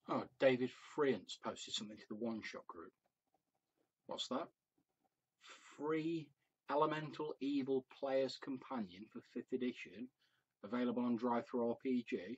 Oh, David Friant's posted something to the One Shot group. What's that? Free Elemental Evil Player's Companion for 5th edition, available on Drive-Thru RPG.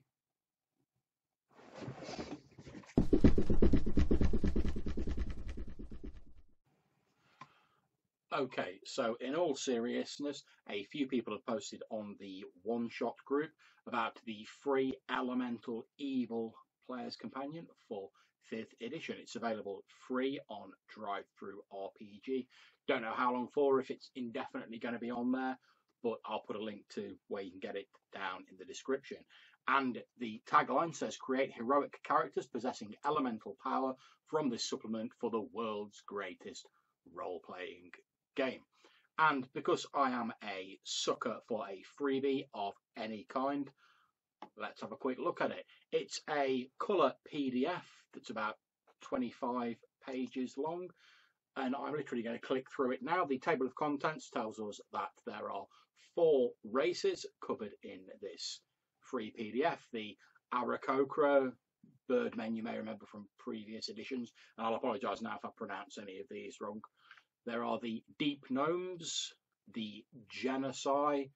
Okay, so in all seriousness, a few people have posted on the One Shot group about the free Elemental Evil Player's Companion for 5th edition. It's available free on Drive-Thru RPG. Don't know how long for, if it's indefinitely going to be on there, but I'll put a link to where you can get it down in the description. And the tagline says, create heroic characters possessing elemental power from this supplement for the world's greatest role-playing game. And because I am a sucker for a freebie of any kind, let's have a quick look at it. It's a colour PDF that's about 25 pages long, and I'm literally going to click through it now. The table of contents tells us that there are 4 races covered in this free PDF. The Aarakocra birdmen you may remember from previous editions, and I'll apologise now if I pronounce any of these wrong. There are the Deep Gnomes, the Genocide,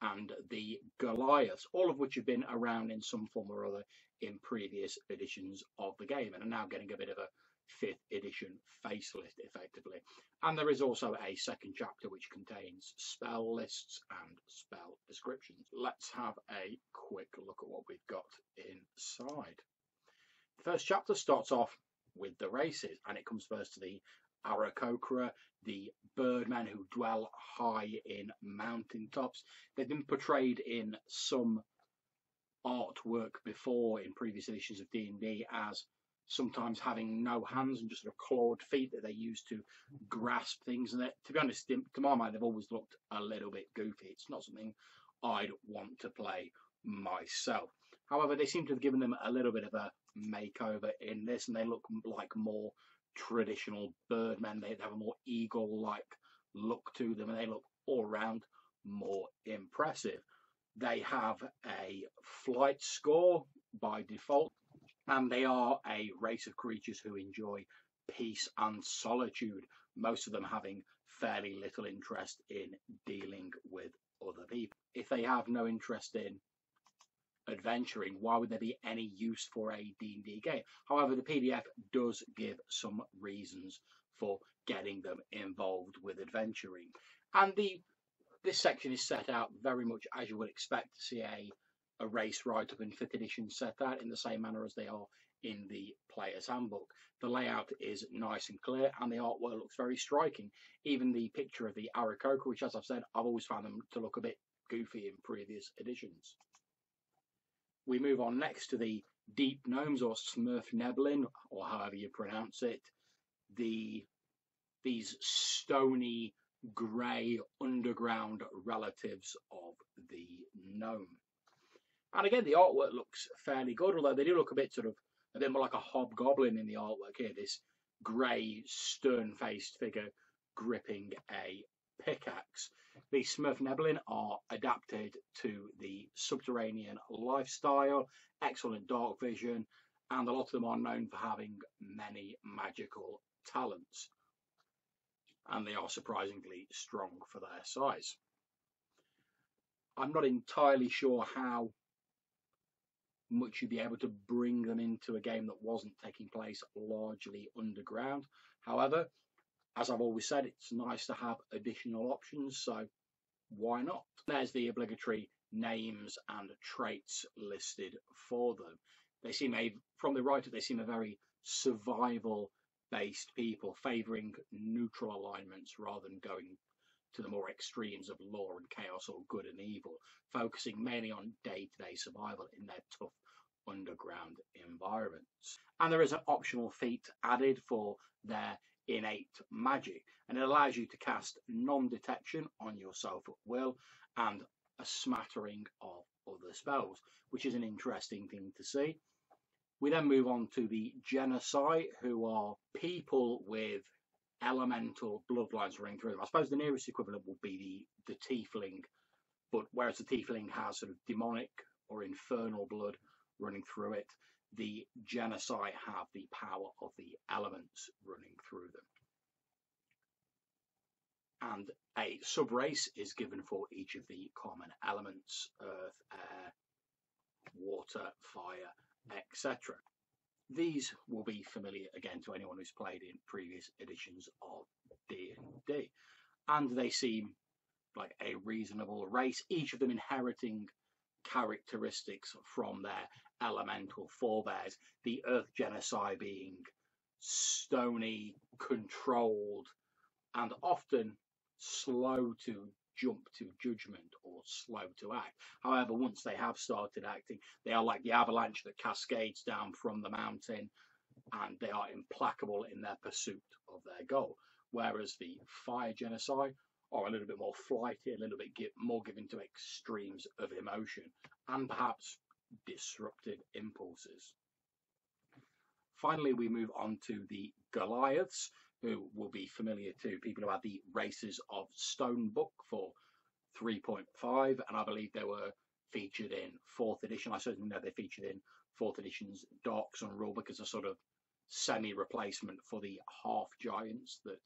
and the Goliaths, all of which have been around in some form or other in previous editions of the game and are now getting a bit of a 5th edition facelift, effectively. And there is also a second chapter which contains spell lists and spell descriptions. Let's have a quick look at what we've got inside. The first chapter starts off with the races, and it comes first to the Aarakocra, the birdmen who dwell high in mountaintops. They've been portrayed in some artwork before in previous editions of D&D as sometimes having no hands and just sort of clawed feet that they use to grasp things. And to be honest, to my mind, they've always looked a little bit goofy. It's not something I'd want to play myself. However, they seem to have given them a little bit of a makeover in this, and they look like more traditional birdmen. They have a more eagle-like look to them, and they look all around more impressive. They have a flight score by default, and they are a race of creatures who enjoy peace and solitude, most of them having fairly little interest in dealing with other people. If they have no interest in adventuring, why would there be any use for a D&D game? However, the PDF does give some reasons for getting them involved with adventuring. And this section is set out very much as you would expect to see a race write-up in 5th edition set out, in the same manner as they are in the Player's Handbook. The layout is nice and clear, and the artwork looks very striking. Even the picture of the Aarakocra, which, as I've said, I've always found them to look a bit goofy in previous editions. We move on next to the Deep Gnomes, or Smurfneblin, or however you pronounce it. These stony, grey, underground relatives of the gnome. And again, the artwork looks fairly good, although they do look a bit more like a hobgoblin in the artwork here. This grey, stern-faced figure gripping a pickaxe. The Smurfneblin are adapted to the subterranean lifestyle, excellent dark vision, and a lot of them are known for having many magical talents. And they are surprisingly strong for their size. I'm not entirely sure how much you'd be able to bring them into a game that wasn't taking place largely underground. However, as I've always said, it's nice to have additional options, so why not? There's the obligatory names and traits listed for them. They seem from the writer, they seem a very survival-based people, favouring neutral alignments rather than going to the more extremes of law and chaos or good and evil, focusing mainly on day-to-day survival in their tough underground environments. And there is an optional feat added for their innate magic, and it allows you to cast non-detection on yourself at will and a smattering of other spells, which is an interesting thing to see. We then move on to the Genocide, who are people with elemental bloodlines running through them. I suppose the nearest equivalent would be the Tiefling, but whereas the Tiefling has sort of demonic or infernal blood, running through it. The genocide have the power of the elements running through them. And a sub-race is given for each of the common elements: earth, air, water, fire, etc. These will be familiar again to anyone who's played in previous editions of D&D. And they seem like a reasonable race, each of them inheriting characteristics from their elemental forebears. The Earth Genocide being stony, controlled, and often slow to jump to judgment or slow to act. However, once they have started acting, they are like the avalanche that cascades down from the mountain, and they are implacable in their pursuit of their goal. Whereas the Fire Genocide are a little bit more flighty, a little bit more given to extremes of emotion and perhaps disruptive impulses. Finally, we move on to the Goliaths, who will be familiar to people who had the Races of Stone book for 3.5, and I believe they were featured in 4th edition. I certainly know they featured in 4th edition's Dark Sun rulebook as a sort of semi-replacement for the half giants that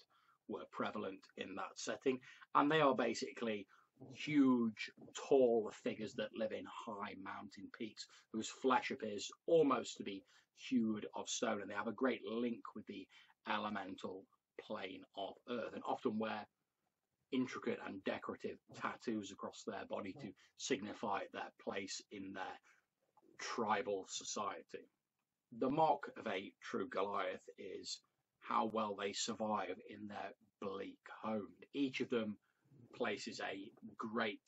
were prevalent in that setting. And they are basically huge, tall figures that live in high mountain peaks, whose flesh appears almost to be hewed of stone, and they have a great link with the elemental plane of earth, and often wear intricate and decorative tattoos across their body to signify their place in their tribal society. The mark of a true Goliath is how well they survive in their bleak home. Each of them places a great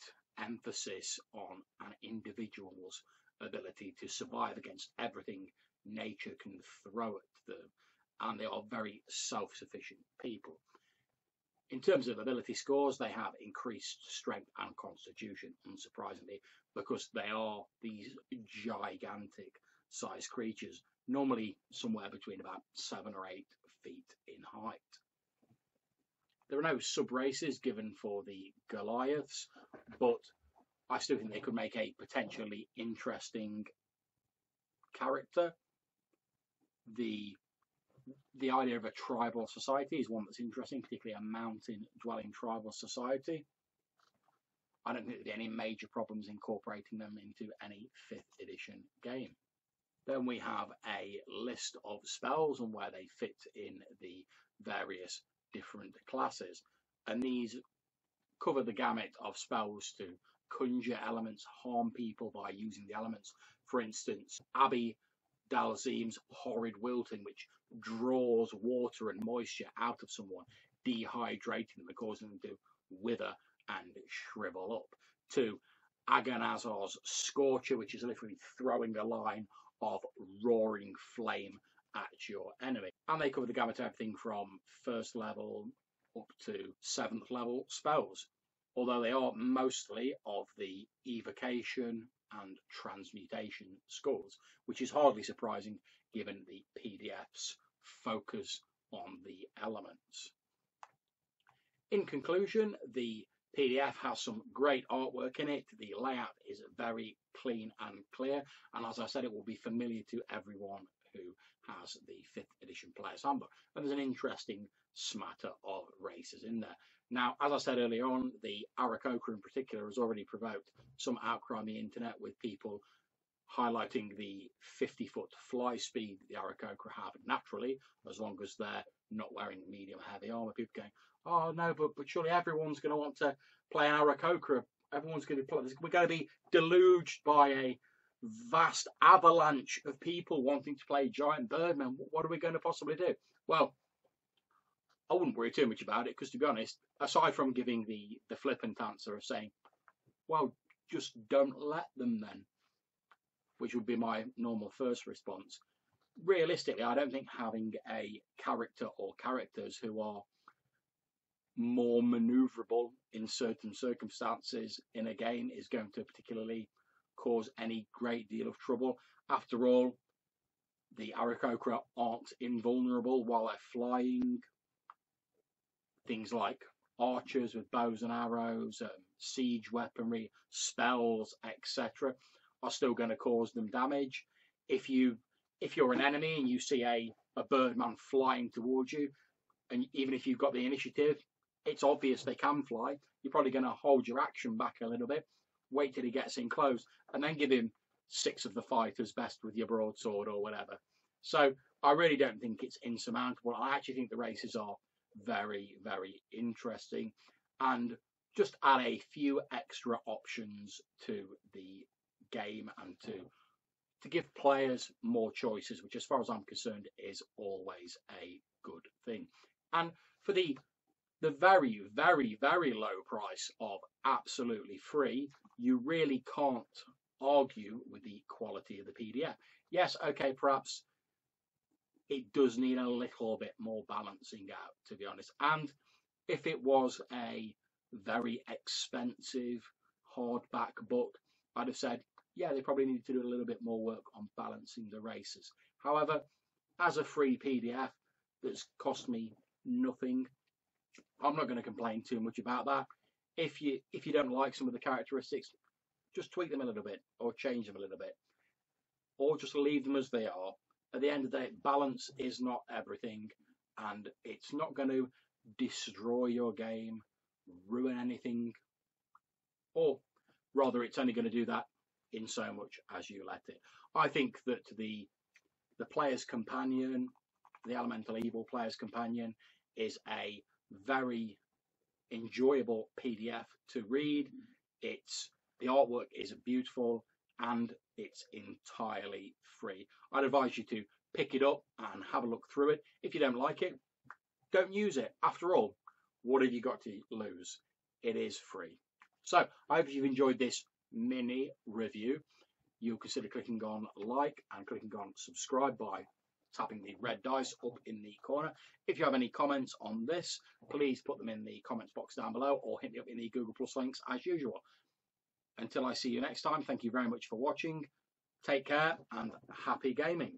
emphasis on an individual's ability to survive against everything nature can throw at them, and they are very self-sufficient people. In terms of ability scores, they have increased strength and constitution, unsurprisingly, because they are these gigantic sized creatures, normally somewhere between about 7 or 8 feet in height. There are no sub-races given for the Goliaths, but I still think they could make a potentially interesting character. The idea of a tribal society is one that's interesting, particularly a mountain-dwelling tribal society. I don't think there'd be any major problems incorporating them into any 5th edition game. Then we have a list of spells and where they fit in the various different classes, and these cover the gamut of spells to conjure elements, harm people by using the elements. For instance, Abby Dalzim's Horrid Wilting, which draws water and moisture out of someone, dehydrating them and causing them to wither and shrivel up. To Agonazar's Scorcher, which is literally throwing a line of roaring flame at your enemy. And they cover the gamut of everything from 1st level up to 7th level spells, although they are mostly of the evocation and transmutation scores, which is hardly surprising given the PDF's focus on the elements. In conclusion, the PDF has some great artwork in it. The layout is very clean and clear, and as I said, it will be familiar to everyone who has the 5th edition Player's Handbook. And there's an interesting smatter of races in there. Now, as I said earlier on, the Aarakocra in particular has already provoked some outcry on the internet, with people highlighting the 50-foot fly speed that the Aarakocra have naturally, as long as they're not wearing medium heavy armor. People going, oh no, but surely everyone's going to want to play an Aarakocra. Everyone's going to play. We're going to be deluged by a vast avalanche of people wanting to play giant birdmen. What are we going to possibly do? Well, I wouldn't worry too much about it, because to be honest, aside from giving the flippant answer of saying, well, just don't let them then, which would be my normal first response, realistically, I don't think having a character or characters who are more maneuverable in certain circumstances in a game is going to particularly cause any great deal of trouble. After all, the Aarakocra aren't invulnerable while they're flying. Things like archers with bows and arrows, siege weaponry, spells, etc. are still going to cause them damage. if you're an enemy and you see a birdman flying towards you, and even if you've got the initiative, it's obvious they can fly. You're probably going to hold your action back a little bit, wait till he gets in close, and then give him 6 of the fighter's best with your broadsword or whatever. So I really don't think it's insurmountable. I actually think the races are very, very interesting, and just add a few extra options to the game and to give players more choices, which, as far as I'm concerned, is always a good thing. And for the very, very, very low price of absolutely free, you really can't argue with the quality of the PDF. Yes, okay, perhaps it does need a little bit more balancing out, to be honest. And if it was a very expensive hardback book, I'd have said, yeah, they probably need to do a little bit more work on balancing the races. However, as a free PDF that's cost me nothing, I'm not going to complain too much about that. If you don't like some of the characteristics, just tweak them a little bit or change them a little bit, or just leave them as they are. At the end of the day, balance is not everything, and it's not going to destroy your game, ruin anything, or rather, it's only going to do that in so much as you let it. I think that the Player's Companion, the Elemental Evil Player's Companion, is a very enjoyable PDF to read. The artwork is beautiful and it's entirely free. I'd advise you to pick it up and have a look through it. If you don't like it, don't use it. After all, what have you got to lose? It is free. So I hope you've enjoyed this mini review. You'll consider clicking on like and clicking on subscribe by tapping the red dice up in the corner. If you have any comments on this, please put them in the comments box down below or hit me up in the Google Plus links as usual. Until I see you next time, thank you very much for watching. Take care and happy gaming.